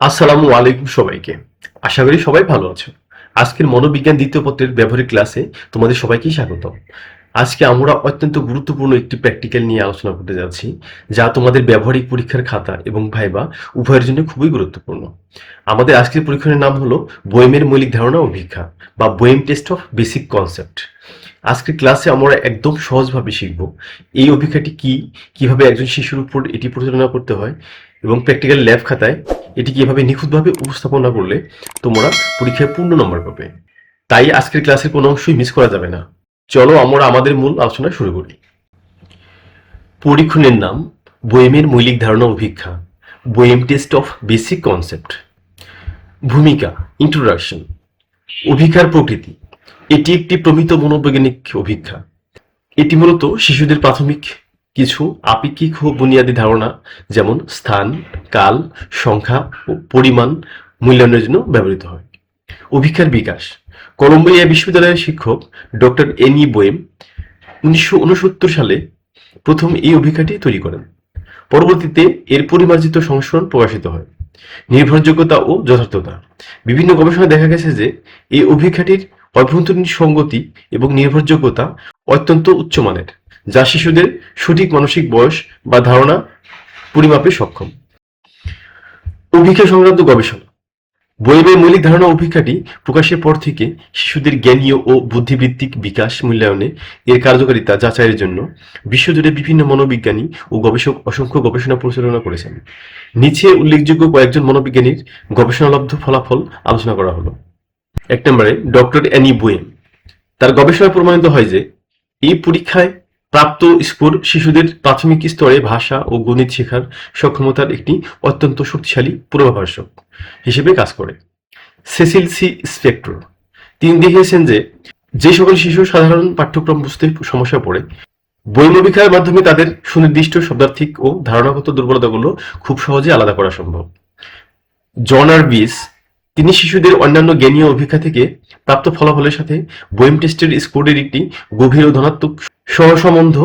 আসসালামু আলাইকুম সবাইকে। আশা করি সবাই ভালো আছো। আজকের মনোবিজ্ঞান দ্বিতীয় পত্রের ব্যবহারিক ক্লাসে তোমাদের সবাইকেই স্বাগত। আজকে আমরা অত্যন্ত গুরুত্বপূর্ণ একটি প্র্যাকটিক্যাল নিয়ে আলোচনা করতে যাচ্ছি, যা তোমাদের ব্যবহারিক পরীক্ষার খাতা এবং ভাইবা উভয়ের জন্য খুবই গুরুত্বপূর্ণ। আমাদের আজকের পরীক্ষণের নাম হলো বোয়েমের মৌলিক ধারণা ও ভিক্ষা বা Boehm test of basic concept. আজকের ক্লাসে আমরা একদম সহজভাবে শিখব এই অভিজ্ঞতাটি কি, কিভাবে একজন শিশুর উপর এটি পরিচালনা করতে হয় এবং প্র্যাকটিক্যাল ল্যাব খাতায় এটি কিভাবে নিখুঁতভাবে উপস্থাপনা করলে তোমরা পরীক্ষায় পূর্ণ নম্বর পাবে। তাই আজকের ক্লাসের কোনো অংশই মিস করা যাবে না। চলো আমরা আমাদের মূল আলোচনা শুরু করি। পরীক্ষণের নাম বোয়েমের মৌলিক ধারণা ও ভিক্ষা, Boehm test of basic concept. ভূমিকা, ইন্ট্রোডাকশন। অভিক্ষার প্রকৃতি, এটি একটি প্রমিত মনোবৈজ্ঞানিক অভিক্ষা। এটি মূলত শিশুদের প্রাথমিক কিছু আপেক্ষিক ও বুনিয়াদী ধারণা যেমন স্থান, কাল, সংখ্যা ও পরিমাণ মূল্যায়নের জন্য ব্যবহৃত হয়। অভিক্ষার বিকাশ, কলম্বিয়া বিশ্ববিদ্যালয়ের শিক্ষক ডক্টর এনি বোয়েম 1969 সালে প্রথম এই অভিক্ষাটি তৈরি করেন। পরবর্তীতে এর পরিমার্জিত সংস্করণ প্রকাশিত হয়। নির্ভরযোগ্যতা ও যথার্থতা, বিভিন্ন গবেষণায় দেখা গেছে যে এই অভিক্ষাটির অভ্যন্তরীণ সঙ্গতি এবং নির্ভরযোগ্যতা অত্যন্ত উচ্চমানের, যা শিশুদের সঠিক মানসিক বয়স বা ধারণা পরিমাপে সক্ষম। অভিক্ষা সংক্রান্ত গবেষণা, বোয়েমের মৌলিক ধারণা অভিক্ষাটি প্রকাশের পর থেকে শিশুদের জ্ঞানীয় ও বুদ্ধিবৃত্তিক বিকাশ মূল্যায়নে এর কার্যকারিতা যাচাইয়ের জন্য বিশ্বজুড়ে বিভিন্ন মনোবিজ্ঞানী ও গবেষক অসংখ্য গবেষণা পরিচালনা করেছেন। নিচে উল্লেখযোগ্য কয়েকজন মনোবিজ্ঞানীর গবেষণালব্ধ ফলাফল আলোচনা করা হলো। 1 নম্বরে ডক্টর অ্যানি বোয়েম। তার গবেষণায় প্রমাণিত হয় যে এই পরীক্ষায় প্রাপ্ত স্কোর শিশুদের প্রাথমিক স্তরে ভাষা ও গণিত শেখার সক্ষমতার একটি অত্যন্ত শক্তিশালী পূর্বাভাসক হিসেবে কাজ করে। সেসিল সি স্পেক্টর, তিনি দেখিয়েছেন যে যে সকল শিশু সাধারণ পাঠ্যক্রম বুঝতে সমস্যা পড়ে, বোয়েম অভিক্ষার মাধ্যমে তাদের সুনির্দিষ্ট শব্দার্থিক ও ধারণাগত দুর্বলতাগুলো খুব সহজে আলাদা করা সম্ভব। জন আর বিস, তিনি শিশুদের অন্যান্য জ্ঞানীয় অভিক্ষা থেকে প্রাপ্ত ফলাফলের সাথে বোয়েম টেস্টের স্কোরের একটি গভীর ও ধনাত্মক সহসম্বন্ধ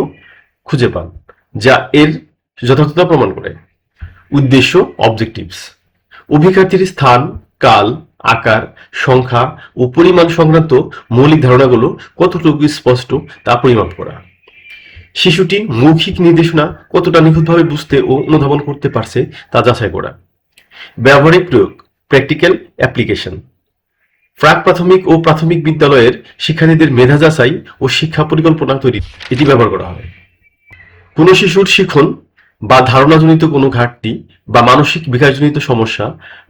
খুঁজে পান, যা এর যথার্থতা প্রমাণ করে। উদ্দেশ্য, অবজেক্টিভস, অভিক্ষার্থীর স্থান, কাল, আকার, সংখ্যা ও পরিমাণ সংক্রান্ত মৌলিক ধারণাগুলো কতটুকু স্পষ্ট তা পরিমাপ করা। শিশুটি মৌখিক নির্দেশনা কতটা নিখুঁতভাবে বুঝতে ও অনুধাবন করতে পারছে তা যাচাই করা। ব্যবহারিক প্রয়োগ, প্র্যাকটিক্যাল অ্যাপ্লিকেশন, প্রাক প্রাথমিক ও প্রাথমিক বিদ্যালয়ের শিক্ষার্থীদের মেধা যাচাই ও শিক্ষা পরিকল্পনা তৈরি এটি ব্যবহার করা হয়। কোনো শিশুর শিখন বা ধারণাজনিত কোনো ঘাটতি বা মানসিক বিকাশজনিত সমস্যা,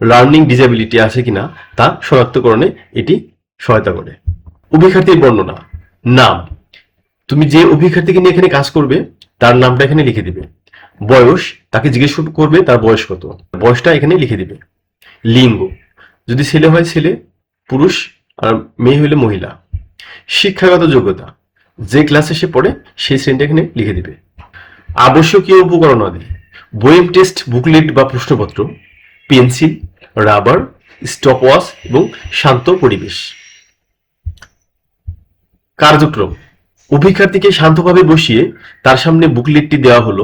লার্নিং ডিসএবিলিটি আছে কিনা তা শনাক্তকরণে এটি সহায়তা করে। অভিক্ষার্থীর বর্ণনা, নাম, তুমি যে অভিক্ষার্থীকে নিয়ে এখানে কাজ করবে তার নামটা এখানে লিখে দিবে। বয়স, তাকে জিজ্ঞেস করবে তার বয়স কত, বয়সটা এখানে লিখে দিবে। লিঙ্গ, যদি ছেলে হয় ছেলে, পুরুষ, আর মেয়ে হইলে মহিলা। শিক্ষাগত যোগ্যতা, যে ক্লাসে সে পড়ে সেই শ্রেণীটা এখানে লিখে দিবে। আবশ্যকীয় উপকরণাদি, বোয়েম টেস্ট বুকলেট বা প্রশ্নপত্র, পেন্সিল, রাবার, স্টপওয়াচ এবং শান্ত পরিবেশ। কার্যক্রম, অভিক্ষার্থীকে শান্তভাবে বসিয়ে তার সামনে বুকলেটটি দেওয়া হলো।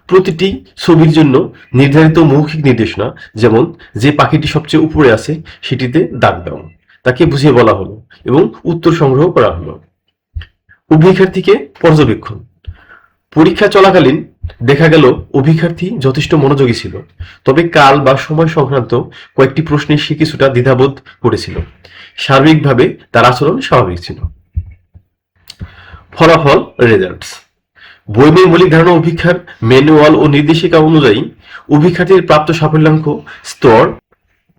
প্রতিটি ছবির জন্য নির্ধারিত মৌখিক নির্দেশনা, যেমন যে পাখিটি সবচেয়ে উপরে আছে সেটিতে দাগ দাও, তাকে বুঝিয়ে বলা হলো এবং উত্তর সংগ্রহ করা হলো। অভিক্ষার্থীকে পর্যবেক্ষণ, পরীক্ষা চলাকালীন দেখা গেল অভিক্ষার্থী যথেষ্ট মনোযোগী ছিল, তবে কাল বা সময় সংক্রান্ত কয়েকটি প্রশ্নে সে কিছুটা দ্বিধাবোধ করেছিল। সার্বিকভাবে তার আচরণ স্বাভাবিক ছিল। ফলাফল, রেজাল্টস, বোয়েমের মৌলিক ধারণা অভিক্ষার ম্যানুয়াল ও নির্দেশিকা অনুযায়ী অভিক্ষার্থীর প্রাপ্ত সাফল্যাঙ্ক স্তর,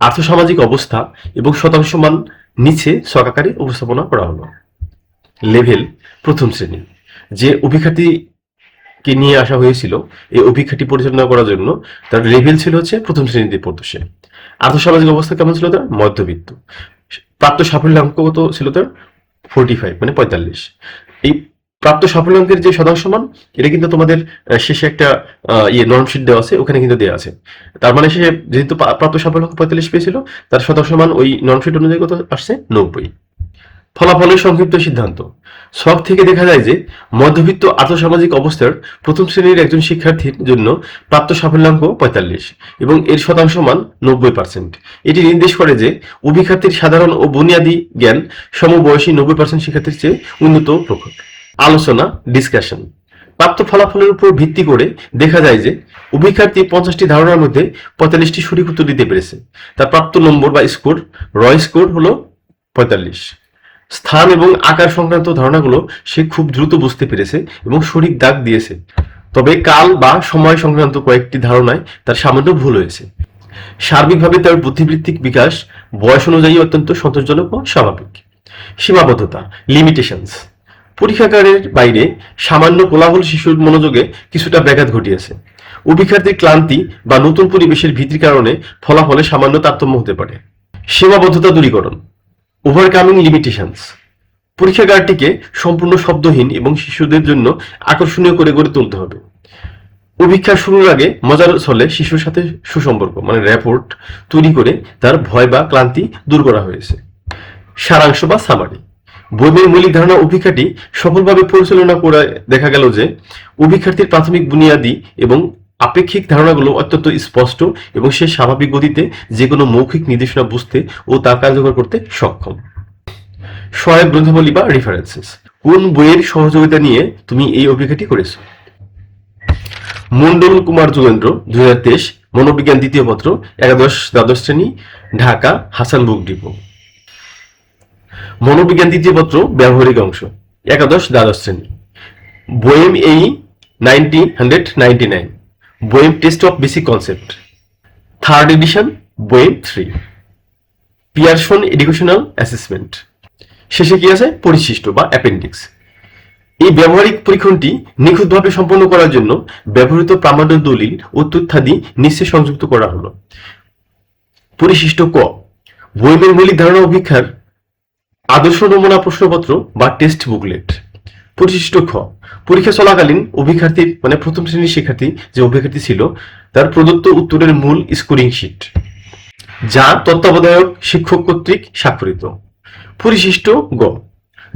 আর্থসামাজিক অবস্থা এবং শতাংশ মান নিচে ছক আকারে উপস্থাপনা করা হলো। লেভেল, প্রথম শ্রেণী, যে অভিক্ষার্থীকে নিয়ে আসা হয়েছিল এই অভিক্ষাটি পরিচালনা করার জন্য তার লেভেল ছিল হচ্ছে প্রথম শ্রেণীতে পড়তো সে। আর্থসামাজিক অবস্থা কেমন ছিল তার? মধ্যবিত্ত। প্রাপ্ত সাফল্যাঙ্ক কত ছিল তার? 45 মানে 45। এই প্রাপ্ত সাফল্যাঙ্কের যে শতাংশ মান, এটা কিন্তু তোমাদের শেষে একটা নর্ম শিট দেওয়া আছে, ওখানে কিন্তু দেওয়া আছে। তার মানে সে যেহেতু প্রাপ্ত সাফল্যাঙ্ক 45 পেয়েছিল, তার শতাংশ মান ওই নর্ম শিট অনুযায়ী কত আসছে? 90। ফলাফলের সংক্ষিপ্ত সিদ্ধান্ত, ছক থেকে দেখা যায় যে মধ্যবিত্ত আর্থসামাজিক অবস্থার প্রথম শ্রেণীর একজন শিক্ষার্থীর জন্য প্রাপ্ত সাফল্যাঙ্ক 45 এবং এর শতাংশ মান 90%। এটি নির্দেশ করে যে অভিখাতের সাধারণ ও বুনিয়াদী জ্ঞান সমবয়সী 90% শিক্ষার্থীর চেয়ে উন্নত প্রখর। আলোচনা ডিসকাশন। প্রাপ্ত ফলাফলের উপর ভিত্তি করে দেখা যায় যে অভিখাতী 50টি ধারণার মধ্যে 45টি সঠিক উত্তর দিতে পেরেছে। তার প্রাপ্ত নম্বর বা স্কোর স্কোর হলো 45। স্থান এবং আকার সংক্রান্ত ধারণাগুলো সে খুব দ্রুত বুঝতে পেরেছে এবং সঠিক দাগ দিয়েছে, তবে কাল বা সময় সংক্রান্ত কয়েকটি ধারণায় তার সামান্য ভুল হয়েছে। সার্বিকভাবে তার বুদ্ধিবৃত্তিক বিকাশ বয়স অনুযায়ী অত্যন্ত সন্তোষজনক ও স্বাভাবিক। সীমাবদ্ধতা লিমিটেশনস। পরীক্ষাগারের বাইরে সামান্য কোলাহল শিশুর মনোযোগে কিছুটা ব্যাঘাত ঘটিয়েছে। অভিখাতের ক্লান্তি বা নতুন পরিবেশের ভীতির কারণে ফলাফলে সামান্য তারতম্য হতে পারে। সীমাবদ্ধতা দূরীকরণ ওভারকামিং লিমিটেশনস। পরীক্ষাগারটিকে সম্পূর্ণ শব্দহীন এবং শিশুদের জন্য আকর্ষণীয় করে গড়ে তুলতে হবে। অভিক্ষা শুরুর আগে মজার ছলে শিশুর সাথে সুসম্পর্ক র্যাপোর্ট তৈরি করে তার ভয় বা ক্লান্তি দূর করা হয়েছে। সারাংশ বা সামারি। বইমের মৌলিক ধারণা অভিক্ষাটি সফলভাবে পরিচালনা করে দেখা গেল যে অভিক্ষার্থীর প্রাথমিক বুনিয়াদী এবং আপেক্ষিক ধারণাগুলো অত্যন্ত স্পষ্ট এবং সে স্বাভাবিক গতিতে যে কোনো মৌখিক নির্দেশনা বুঝতে ও তা কার্যকর করতে সক্ষম। সহায়ক গ্রন্থাবলী বা রেফারেন্সেস। কোন বইয়ের সহযোগিতা নিয়ে তুমি এই অভিজ্ঞতাটি করেছো? মন্ডল কুমার যোগেন্দ্র 2023 মনোবিজ্ঞান দ্বিতীয় পত্র একাদশ দ্বাদশ শ্রেণী ঢাকা হাসান বুক ডিপো। মনোবিজ্ঞান দ্বিতীয় পত্র ব্যবহারিক অংশ একাদশ দ্বাদশ শ্রেণী। বোয়েম এই 1999 Boehm test of basic concept third edition Boehm 3 Pearson educational assessment. শেষে কি আছে? পরিশিষ্ট বা অ্যাপেন্ডিক্স। এই ব্যবহারিক পরীক্ষণটি নিখুঁতভাবে সম্পন্ন করার জন্য ব্যবহৃত প্রামাণ্য দলিল ও তথ্যাদি নিশ্চয় সংযুক্ত করা হলো। পরিশিষ্ট ক বইমের মৌলিক ধারণা অভিক্ষার আদর্শ নমুনা প্রশ্নপত্র বা টেস্ট বুকলেট। পরিশিষ্ট খ পরীক্ষা চলাকালীন অভিক্ষার্থীর প্রথম শ্রেণীর শিক্ষার্থী যে অভিক্ষার্থী ছিল তার প্রদত্ত উত্তরের মূল স্কোরিং শিট যা তত্ত্বাবধায়ক শিক্ষক কর্তৃক স্বাক্ষরিত। পরিশিষ্ট গ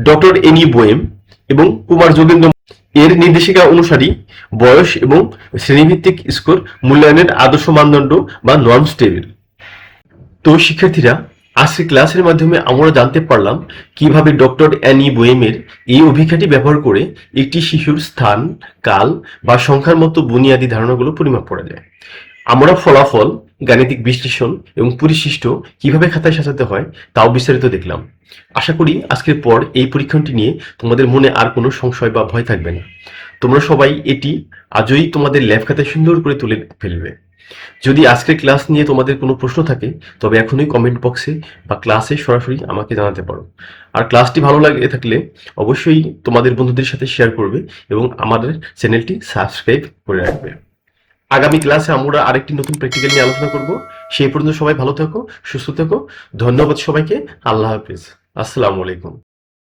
ডক্টর এনি বোয়েম এবং কুমার যোগেন্দ্র এর নির্দেশিকা অনুসারী বয়স এবং শ্রেণীভিত্তিক স্কোর মূল্যায়নের আদর্শ মানদণ্ড বা নর্মস টেবিল। তো শিক্ষার্থীরা, আজকের ক্লাসের মাধ্যমে আমরা জানতে পারলাম কিভাবে ডক্টর অ্যানি বোয়েমের এই অভিক্ষাটি ব্যবহার করে একটি শিশুর স্থান, কাল বা সংখ্যার মতো বুনিয়াদী ধারণাগুলো পরিমাপ করা যায়। আমরা ফলাফল, গাণিতিক বিশ্লেষণ এবং পরিশিষ্ট কিভাবে খাতায় সাজাতে হয় তাও বিস্তারিত দেখলাম। আশা করি আজকের পর এই পরীক্ষণটি নিয়ে তোমাদের মনে আর কোনো সংশয় বা ভয় থাকবে না। তোমরা সবাই এটি আজই তোমাদের ল্যাব খাতায় সুন্দর করে তুলে ফেলবে। যদি আজকের ক্লাস নিয়ে তোমাদের কোনো প্রশ্ন থাকে তবে এখনই কমেন্ট বক্সে বা ক্লাসে সরাসরি আমাকে জানাতে পারো। আর ক্লাসটি ভালো লাগে থাকলে অবশ্যই তোমাদের বন্ধুদের সাথে শেয়ার করবে এবং আমাদের চ্যানেলটি সাবস্ক্রাইব করে রাখবে। আগামী ক্লাসে আমরা আরেকটি নতুন প্র্যাকটিক্যাল নিয়ে আলোচনা করব। সেই পর্যন্ত সবাই ভালো থাকো, সুস্থ থাকো। ধন্যবাদ সবাইকে। আল্লাহ হাফেজ। আসসালামু আলাইকুম।